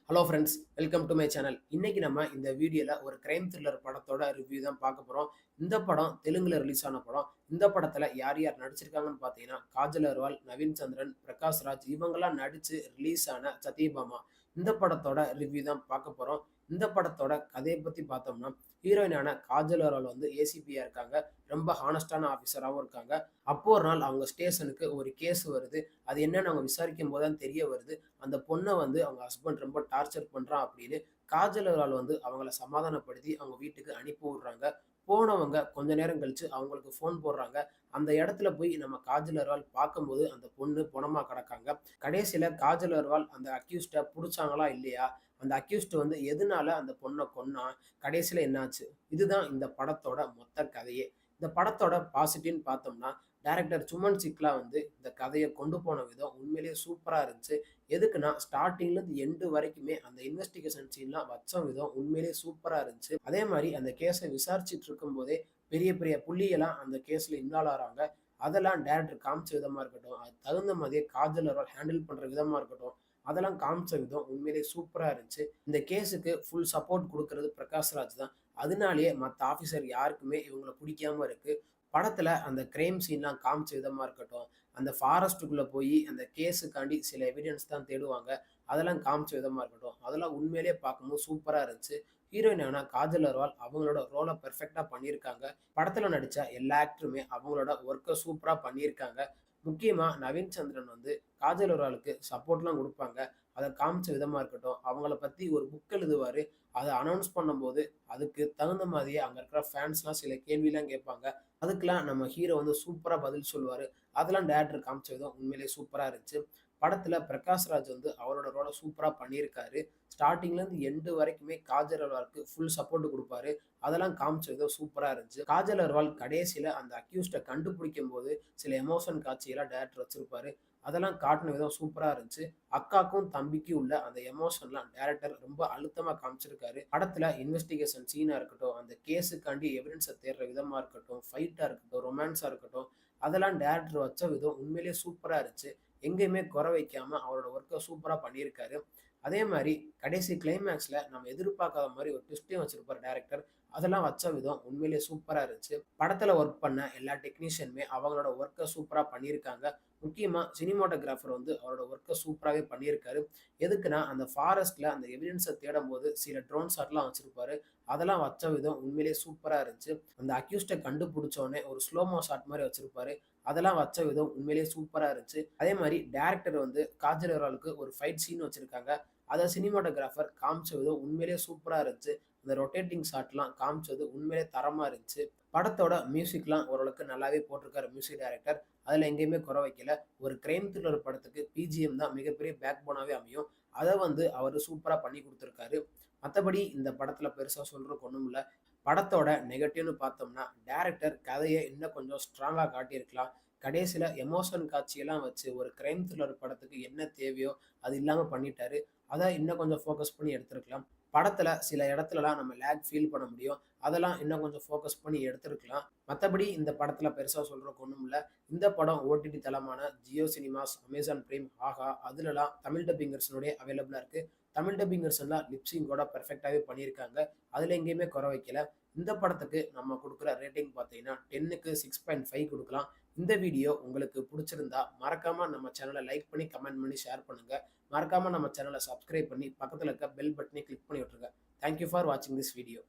Hello friends, welcome to my channel. இன்னைக்கு நம்ம இந்த வீடியோல ஒரு கிரைம் த்ரில்லர் படத்தோட ரிவ்யூ தான் பார்க்க போறோம். இந்த படம் தெலுங்குல ரிலீஸ் ஆன படம். இந்த படத்துல யார் யார் நடிச்சிருக்காங்கன்னு பார்த்தீங்கன்னா, காஜல் அகர்வால், நவீன் சந்திரன், பிரகாஷ் ராஜ் இவங்கெல்லாம் நடிச்சு ரிலீஸ் ஆன சத்யபாமா. இந்த படத்தோட ரிவ்யூ தான் பார்க்க போறோம். இந்த படத்தோட கதையை பத்தி பார்த்தோம்னா, ஹீரோயினான காஜல் அகர்வால் வந்து ஏசிபியா இருக்காங்க. ரொம்ப ஹானஸ்டான ஆஃபீஸராவும் இருக்காங்க. அப்போ ஒரு நாள் அவங்க ஸ்டேஷனுக்கு ஒரு கேஸ் வருது. அது என்னன்னு அவங்க விசாரிக்கும் போது தான் தெரிய வருது. அந்த பொண்ண வந்து அவங்க ஹஸ்பண்ட் ரொம்ப டார்ச்சர் பண்றான் அப்படின்னு காஜல் அகர்வால் வந்து அவங்கள சமாதானப்படுத்தி அவங்க வீட்டுக்கு அனுப்பி விடுறாங்க. போனவங்க கொஞ்ச நேரம் கழிச்சு அவங்களுக்கு ஃபோன் போடுறாங்க. அந்த இடத்துல போய் நம்ம காஜல் அகர்வால் பார்க்கும்போது அந்த பொண்ணு பொணமா கிடக்காங்க. கடைசியில காஜல் அகர்வால் அந்த அக்யூஸ்ட புடிச்சாங்களா இல்லையா? அந்த அக்யூஸ்ட் வந்து எதனால அந்த பொண்ண கொன்னான்? கடைசியில என்னாச்சு? இதுதான் இந்த படத்தோட மொத்த கதையே. இந்த படத்தோட பாசிட்டிவ்ன்னு பார்த்தோம்னா, டைரக்டர் சுமன் சிக்லா வந்து இந்த கதைய கொண்டு போன விதம் உண்மையிலேயே சூப்பரா இருந்துச்சு. எதுக்குன்னா, ஸ்டார்ட்டிங்லேருந்து எண்டு வரைக்குமே அந்த இன்வெஸ்டிகேஷன் சீன்லாம் வச்ச விதம் உண்மையிலேயே சூப்பரா இருந்துச்சு. அதே மாரி அந்த கேஸ விசாரிச்சுட்டு இருக்கும்போதே பெரிய பெரிய புள்ளியெல்லாம் அந்த கேஸ்ல இன்வால்வ் ஆறாங்க. அதெல்லாம் டைரக்டர் காமிச்ச விதமா இருக்கட்டும், அதுக்கு தகுந்த மாதிரியே காஜல் அகர்வால் ஹேண்டில் பண்ற விதமா இருக்கட்டும், அதெல்லாம் காமிச்ச விதம் உண்மையிலேயே சூப்பரா இருந்துச்சு. இந்த கேஸுக்கு ஃபுல் சப்போர்ட் குடுக்குறது பிரகாஷ் ராஜ் தான். அதனாலேயே மத்த ஆஃபீசர் யாருக்குமே இவங்கள புடிக்காம இருக்கு. படத்துல அந்த கிரைம் சீன்லாம் காமிச்ச விதமா இருக்கட்டும், அந்த ஃபாரஸ்ட்டுக்குள்ள போயி அந்த கேஸுக்காண்டி சில எவிடன்ஸ் தான் தேடுவாங்க. அதெல்லாம் காமிச்ச விதமா இருக்கட்டும், அதெல்லாம் உண்மையிலேயே பார்க்கும்போது சூப்பரா இருந்துச்சு. ஹீரோயினான காஜல் அகர்வால் அவங்களோட ரோல பெர்ஃபெக்ட்டா பண்ணியிருக்காங்க. படத்துல நடிச்ச எல்லா ஆக்டருமே அவங்களோட ஒர்க்க சூப்பரா பண்ணியிருக்காங்க. முக்கியமா நவீன் சந்திரன் வந்து காஜல் அகர்வாலுக்கு சப்போர்ட்லாம் குடுப்பாங்க. அத காமிச்ச விதமா இருக்கட்டும், அவங்கள பத்தி ஒரு புக் எழுதுவாரு. அத அனவுன்ஸ் பண்ணும்போது, அதுக்கு தகுந்த மாதிரியே அங்க இருக்கிற ஃபேன்ஸ்லாம் சில கேள்விலாம் கேட்பாங்க. அதுக்கெல்லாம் நம்ம ஹீரோ வந்து சூப்பரா பதில் சொல்லுவாரு. அதெல்லாம் டைரக்டர் காமிச்ச விதம் உண்மையிலேயே சூப்பரா இருந்துச்சு. படத்துல பிரகாஷ் ராஜ் வந்து அவரோட ரோல சூப்பரா பண்ணியிருக்காரு. ஸ்டார்ட்டிங்ல இருந்து எண்டு வரைக்குமே காஜல் அகர்வாலுக்கு ஃபுல் சப்போர்ட் குடுப்பாரு. அதெல்லாம் காமிச்ச விதம் சூப்பரா இருந்துச்சு. காஜல் அகர்வால் கடைசியில அந்த அக்யூஸ்ட கண்டுபிடிக்கும்போது சில எமோஷன் காட்சியெல்லாம் டைரக்டர் வச்சிருப்பாரு. அதெல்லாம் காட்டுன விதம் சூப்பரா இருந்துச்சு. அக்காக்கும் தம்பிக்கும் உள்ள அந்த எமோஷன்லாம் டைரக்டர் ரொம்ப அழுத்தமா காமிச்சிருக்காரு. படத்துல இன்வெஸ்டிகேஷன் சீனா இருக்கட்டும், அந்த கேஸுக்காண்டி எவிடன்ஸ தேடுற விதமா இருக்கட்டும், ஃபைட்டா இருக்கட்டும், ரொமான்ஸா இருக்கட்டும், அதெல்லாம் டைரக்டர் வச்ச விதம் உண்மையிலேயே சூப்பரா இருந்துச்சு. எங்கேயுமே குறை வைக்காம அவரோட ஒர்க்க சூப்பரா பண்ணியிருக்காரு. அதே மாரி கடைசி கிளைமேக்ஸ்ல நம்ம எதிர்பார்க்காத மாரி ஒரு ட்விஸ்ட்டையும் வச்சிருப்பாரு டைரக்டர். அதெல்லாம் வச்ச விதம் உண்மையிலேயே சூப்பரா இருந்துச்சு. படத்துல ஒர்க் பண்ண எல்லா டெக்னீஷியனுமே அவங்களோட ஒர்க்க சூப்பரா பண்ணியிருக்காங்க. முக்கியமா சினிமாட்டோகிராஃபர் வந்து அவரோட ஒர்க்க சூப்பராவே பண்ணியிருக்காரு. எதுக்குன்னா, அந்த ஃபாரஸ்ட்ல அந்த எவிடன்ஸ தேடும்போது சில ட்ரோன் ஷாட்லாம் வச்சிருப்பாரு. அதெல்லாம் வச்ச விதம் உண்மையிலேயே சூப்பரா இருந்துச்சு. அந்த அக்யூஸ்ட கண்டுபிடிச்ச உடனே ஒரு ஸ்லோமோ ஷாட் மாரி வச்சிருப்பாரு. அதெல்லாம் வச்ச விதம் உண்மையிலேயே சூப்பரா இருந்துச்சு. அதே மாரி டைரக்டர் வந்து காஜல் அகர்வாலுக்கு ஒரு ஃபைட் சீன் வச்சிருக்காங்க. அத சினிமாட்டோகிராஃபர் காமிச்ச விதம் உண்மையிலேயே சூப்பரா இருந்துச்சு. அந்த ரொட்டேட்டிங் ஷாட்லாம் காமிச்சது உண்மையிலேயே தரமா இருந்துச்சு. படத்தோட மியூசிக்லாம் ஓரளவுக்கு நல்லாவே போட்டிருக்காரு மியூசிக் டைரக்டர். அதுல எங்கேயுமே குறை வைக்கல. ஒரு கிரைம் த்ரில்லர் படத்துக்கு பிஜிஎம் தான் மிகப்பெரிய பேக் போனாவே அமையும். அத வந்து அவரு சூப்பரா பண்ணி குடுத்திருக்காரு. மத்தபடி இந்த படத்துல பெருசா சொல்றதுக்கு ஒண்ணும் இல்ல. படத்தோட நெகட்டிவ்னு பார்த்தோம்னா, டைரக்டர் கதைய இன்னும் கொஞ்சம் ஸ்ட்ராங்கா காட்டியிருக்கலாம். கடைசியில எமோஷன் காட்சியெல்லாம் வச்சு ஒரு கிரைம் த்ரில்லர் படத்துக்கு என்ன தேவையோ, அது இல்லாம பண்ணிட்டாரு. அத இன்னும் கொஞ்சம் ஃபோக்கஸ் பண்ணி எடுத்திருக்கலாம். படத்துல சில இடத்துலலாம் நம்ம லேக் ஃபீல் பண்ண முடியும். அதெல்லாம் இன்னும் கொஞ்சம் ஃபோக்கஸ் பண்ணி எடுத்திருக்கலாம். மத்தபடி இந்த படத்துல பெருசா சொல்றதுக்கு ஒண்ணும் இல்ல. இந்த படம் ஓடிடி தளமான Jio cinemas, Amazon Prime, Aha அதுலலாம் தமிழ் டப்பிங் வெர்ஷனோடயே அவைலபிளா இருக்கு. தமிழ் டப்பிங் வெர்ஷன்ல லிப்சிங்கோட பெர்ஃபெக்ட்டாவே பண்ணியிருக்காங்க. அதுல எங்கேயுமே குறை வைக்கல. இந்த படத்துக்கு நம்ம குடுக்குற ரேட்டிங் பார்த்தீங்கன்னா, 10க்கு 6.5 குடுக்கலாம். இந்த வீடியோ உங்களுக்கு புடிச்சிருந்தா, மறக்காம நம்ம சேனல லைக் பண்ணி, கமெண்ட் பண்ணி, ஷேர் பண்ணுங்க. மறக்காம நம்ம சேனல சப்ஸ்கிரைப் பண்ணி, பக்கத்துல இருக்க பெல் பட்டனையும் கிளிக் பண்ணி விட்டுருங்க. தேங்க் யூ ஃபார் வாட்சிங் திஸ் வீடியோ.